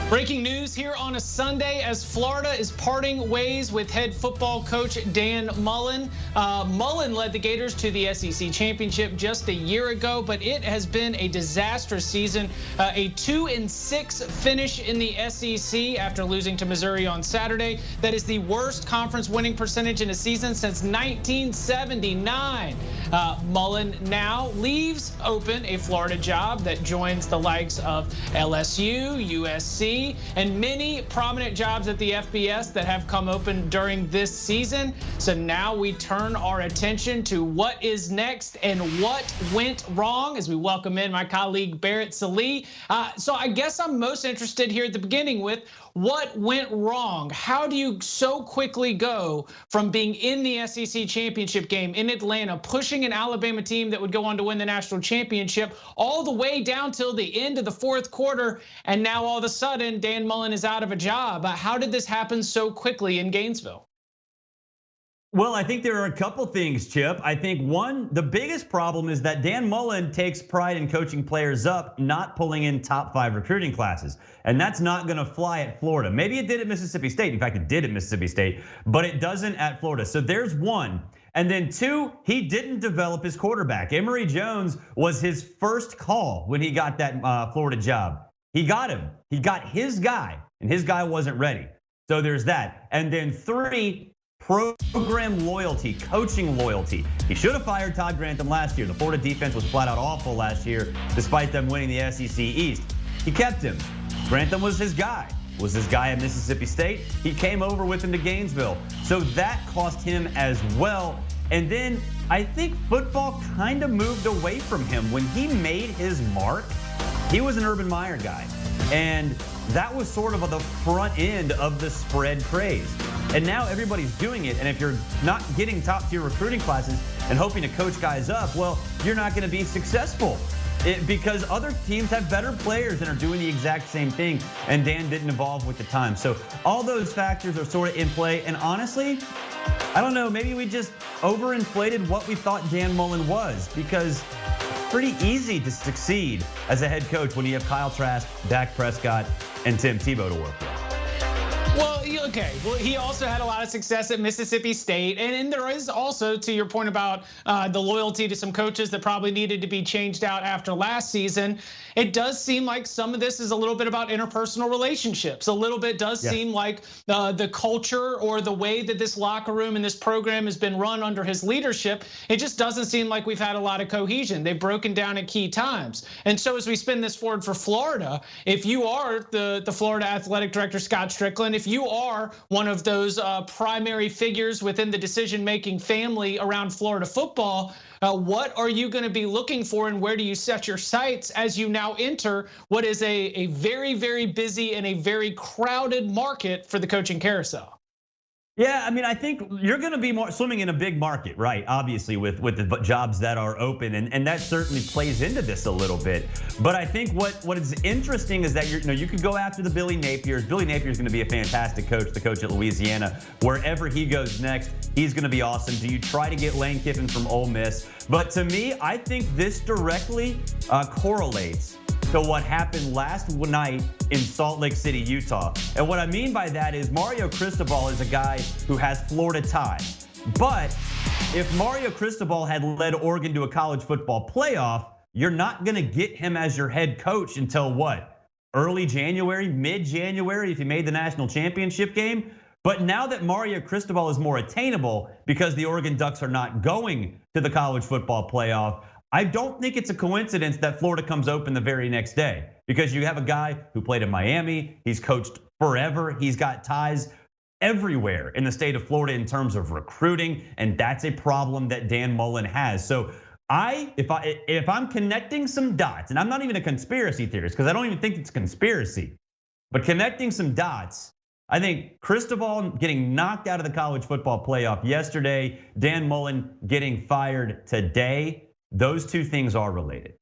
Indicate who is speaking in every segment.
Speaker 1: Breaking news here on a Sunday as Florida is parting ways with head football coach Dan Mullen. Mullen led the Gators to the SEC championship just a year ago, but it has been a disastrous season. A 2-6 finish in the SEC after losing to Missouri on Saturday. That is the worst conference winning percentage in a season since 1979. Mullen now leaves open a Florida job that joins the likes of LSU, USC, and many prominent jobs at the FBS that have come open during this season. So now we turn our attention to what is next and what went wrong as we welcome in my colleague Barrett Sallee. So I guess I'm most interested here at the beginning with what went wrong. How do you so quickly go from being in the SEC championship game in Atlanta, pushing an Alabama team that would go on to win the national championship all the way down till the end of the fourth quarter, and now all of a sudden Dan Mullen is out of a job? How did this happen so quickly in Gainesville?
Speaker 2: Well, I think there are a couple things, Chip. I think one, the biggest problem is that Dan Mullen takes pride in coaching players up, not pulling in top 5 recruiting classes. And that's not gonna fly at Florida. Maybe it did at Mississippi State. In fact, it did at Mississippi State, but it doesn't at Florida. So there's one. And then two, he didn't develop his quarterback. Emory Jones was his first call when he got that Florida job. He got him, he got his guy, and his guy wasn't ready. So there's that. And then three, program loyalty, coaching loyalty. He should have fired Todd Grantham last year. The Florida defense was flat out awful last year, despite them winning the SEC East. He kept him. Grantham was his guy. Was his guy at Mississippi State. He came over with him to Gainesville. So that cost him as well. And then I think football kind of moved away from him. When he made his mark, he was an Urban Meyer guy. And that was sort of the front end of the spread craze. And now everybody's doing it. And if you're not getting top tier recruiting classes and hoping to coach guys up, well, you're not gonna be successful. Because other teams have better players and are doing the exact same thing, and Dan didn't evolve with the time. So all those factors are sort of in play, and honestly, I don't know, maybe we just overinflated what we thought Dan Mullen was, because it's pretty easy to succeed as a head coach when you have Kyle Trask, Dak Prescott, and Tim Tebow to work with.
Speaker 1: Well, okay. Well, he also had a lot of success at Mississippi State. And there is also, to your point about the loyalty to some coaches that probably needed to be changed out after last season, it does seem like some of this is a little bit about interpersonal relationships. A little bit does seem like the culture or the way that this locker room and this program has been run under his leadership, it just doesn't seem like we've had a lot of cohesion. They've broken down at key times. And so as we spin this forward for Florida, if you are the Florida Athletic Director, Scott Strickland, if you are one of those primary figures within the decision-making family around Florida football, what are you going to be looking for, and where do you set your sights as you now enter what is a very, very busy and a very crowded market for the coaching carousel?
Speaker 2: Yeah, I mean, I think you're going to be more swimming in a big market, right? Obviously, with the jobs that are open, and that certainly plays into this a little bit. But I think what is interesting is that you could go after the Billy Napiers. Billy Napier is going to be a fantastic coach, the coach at Louisiana. Wherever he goes next, he's going to be awesome. Do you try to get Lane Kiffin from Ole Miss? But to me, I think this directly correlates to what happened last night in Salt Lake City, Utah. And what I mean by that is Mario Cristobal is a guy who has Florida ties. But if Mario Cristobal had led Oregon to a college football playoff, you're not gonna get him as your head coach until what? Early January, mid-January, if he made the national championship game. But now that Mario Cristobal is more attainable because the Oregon Ducks are not going to the college football playoff, I don't think it's a coincidence that Florida comes open the very next day, because you have a guy who played in Miami, he's coached forever, he's got ties everywhere in the state of Florida in terms of recruiting, and that's a problem that Dan Mullen has. So if I'm connecting some dots, and I'm not even a conspiracy theorist because I don't even think it's conspiracy, but connecting some dots, I think Cristobal getting knocked out of the college football playoff yesterday, Dan Mullen getting fired today, those two things are related.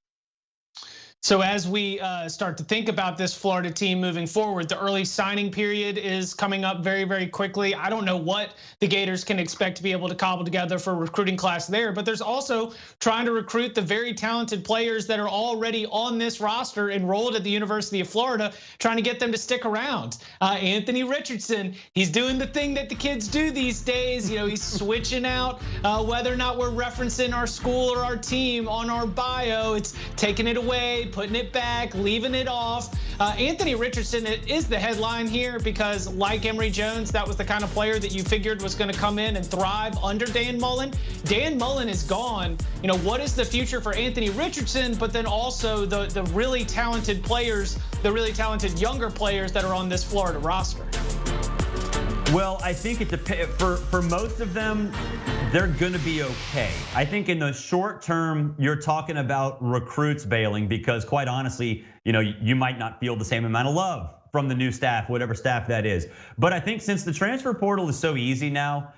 Speaker 1: So as we start to think about this Florida team moving forward, the early signing period is coming up very, very quickly. I don't know what the Gators can expect to be able to cobble together for a recruiting class there, but there's also trying to recruit the very talented players that are already on this roster enrolled at the University of Florida, trying to get them to stick around. Anthony Richardson, he's doing the thing that the kids do these days. He's switching out whether or not we're referencing our school or our team on our bio. It's taking it away, putting it back, leaving it off. Anthony Richardson is the headline here because, like Emory Jones, that was the kind of player that you figured was going to come in and thrive under Dan Mullen. Dan Mullen is gone. What is the future for Anthony Richardson, but then also the really talented players, the really talented younger players that are on this Florida roster?
Speaker 2: Well, I think it depends. For most of them, they're going to be okay. I think in the short term, you're talking about recruits bailing because, quite honestly, you might not feel the same amount of love from the new staff, whatever staff that is. But I think since the transfer portal is so easy now,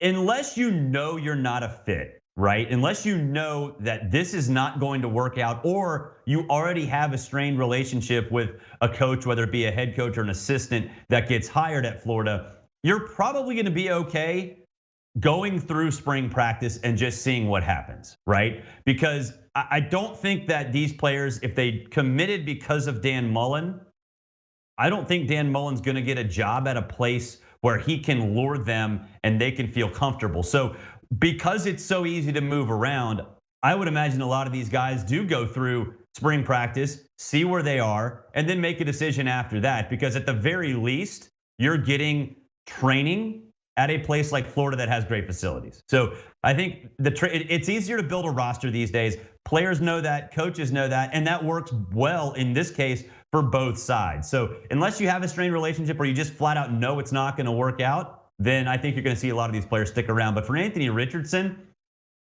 Speaker 2: unless you know you're not a fit, right? Unless you know that this is not going to work out, or you already have a strained relationship with a coach, whether it be a head coach or an assistant that gets hired at Florida, you're probably going to be okay going through spring practice and just seeing what happens, right? Because I don't think that these players, if they committed because of Dan Mullen, I don't think Dan Mullen's going to get a job at a place where he can lure them and they can feel comfortable. So because it's so easy to move around, I would imagine a lot of these guys do go through spring practice, see where they are, and then make a decision after that. Because at the very least, you're getting training at a place like Florida that has great facilities. So I think it's easier to build a roster these days. Players know that, coaches know that, and that works well in this case for both sides. So unless you have a strained relationship or you just flat out know it's not going to work out, then I think you're going to see a lot of these players stick around. But for Anthony Richardson,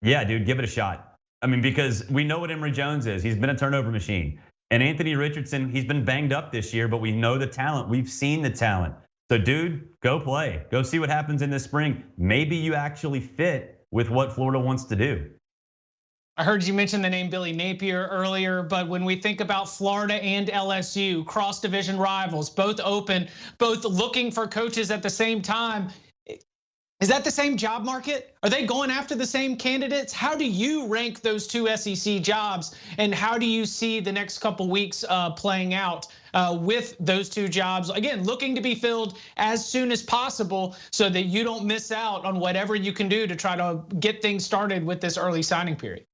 Speaker 2: yeah, dude, give it a shot. I mean, because we know what Emory Jones is. He's been a turnover machine. And Anthony Richardson, he's been banged up this year, but we know the talent. We've seen the talent. So dude, go play. Go see what happens in this spring. Maybe you actually fit with what Florida wants to do.
Speaker 1: I heard you mention the name Billy Napier earlier, but when we think about Florida and LSU, cross-division rivals, both open, both looking for coaches at the same time, is that the same job market? Are they going after the same candidates? How do you rank those two SEC jobs, and how do you see the next couple weeks playing out with those two jobs? Again, looking to be filled as soon as possible so that you don't miss out on whatever you can do to try to get things started with this early signing period.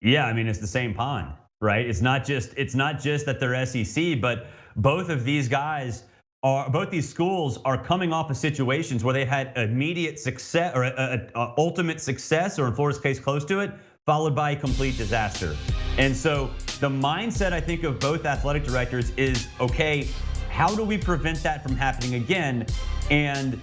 Speaker 2: Yeah, I mean, it's the same pond, right? It's not just that they're SEC, but both of these guys both these schools are coming off of situations where they had immediate success or ultimate success, or in Florida's case, close to it, followed by a complete disaster. And so the mindset, I think, of both athletic directors is, okay, how do we prevent that from happening again? And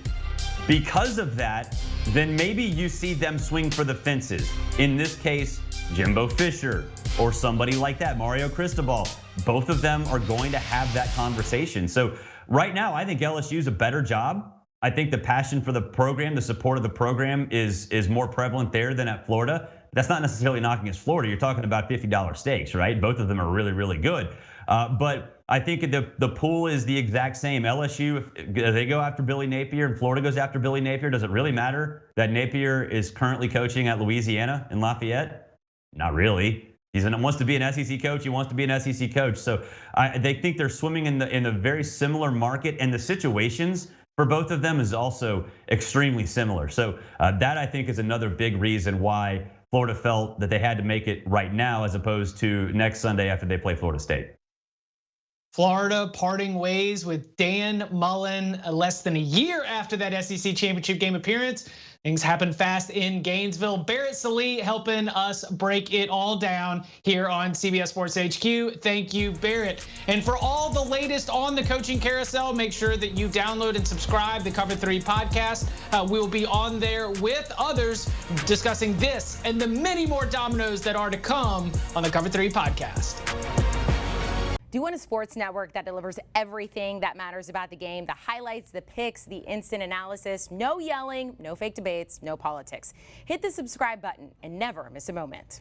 Speaker 2: because of that, then maybe you see them swing for the fences. In this case, Jimbo Fisher or somebody like that, Mario Cristobal. Both of them are going to have that conversation. So right now, I think LSU is a better job. I think the passion for the program, the support of the program is more prevalent there than at Florida. That's not necessarily knocking against Florida. You're talking about $50 stakes, right? Both of them are really, really good. But I think the pool is the exact same. LSU, if they go after Billy Napier and Florida goes after Billy Napier, does it really matter that Napier is currently coaching at Louisiana in Lafayette? Not really. He wants to be an SEC coach. He wants to be an SEC coach. So they think they're swimming in a very similar market, and the situations for both of them is also extremely similar. So that, I think, is another big reason why Florida felt that they had to make it right now as opposed to next Sunday after they play Florida State.
Speaker 1: Florida parting ways with Dan Mullen less than a year after that SEC championship game appearance. Things happen fast in Gainesville. Barrett Sallee helping us break it all down here on CBS Sports HQ. Thank you, Barrett. And for all the latest on the coaching carousel, make sure that you download and subscribe the Cover 3 podcast. We will be on there with others discussing this and the many more dominoes that are to come on the Cover 3 podcast.
Speaker 3: Do you want a sports network that delivers everything that matters about the game? The highlights, the picks, the instant analysis, no yelling, no fake debates, no politics. Hit the subscribe button and never miss a moment.